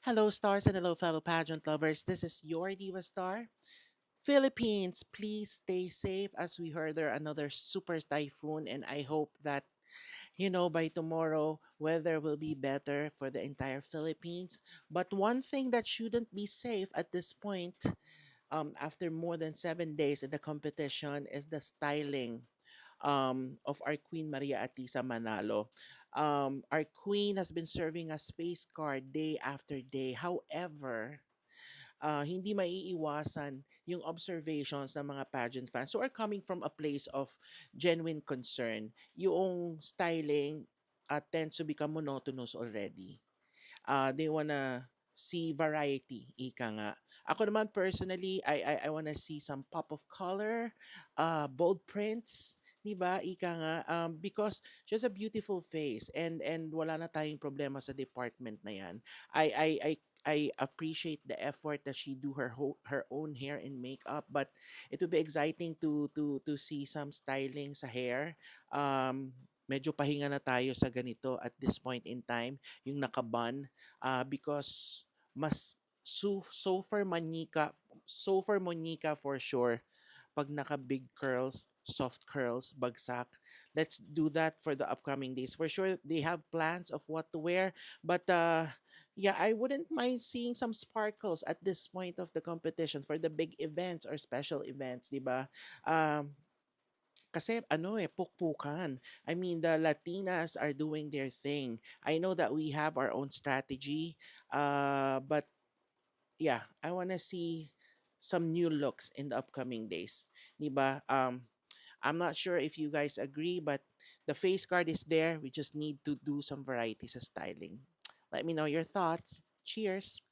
Hello, stars, and hello, fellow pageant lovers. This is your Diva Star. Philippines, please stay safe as we heard there another super typhoon, and I hope that by tomorrow weather will be better for the entire Philippines. But one thing that shouldn't be safe at this point, after more than 7 days in the competition, is the styling of our Queen Maria Atisa Manalo. Our queen has been serving as face card day after day. However, hindi maiiwasan yung observations ng mga pageant fans who are coming from a place of genuine concern. Yung styling tends to become monotonous already. They wanna see variety, ika nga. Ako naman personally, I wanna see some pop of color, bold prints, 'di ba? Ika nga, because just a beautiful face and wala na tayong problema sa department na 'yan. I appreciate the effort that she do her own hair and makeup, but it would be exciting to see some styling sa hair. Medyo pahinga na tayo sa ganito at this point in time, yung nakaban, because mas so for Monica for sure, pag naka big curls, soft curls, bagsak. Let's do that for the upcoming days. For sure, they have plans of what to wear, but yeah, I wouldn't mind seeing some sparkles at this point of the competition for the big events or special events, di ba? Um, Kasi ano pukpukan. I mean, the Latinas are doing their thing. I know that we have our own strategy, but yeah, I wanna see some new looks in the upcoming days. 'Di ba? I'm not sure if you guys agree, but the face card is there. We just need to do some variety sa styling. Let me know your thoughts. Cheers.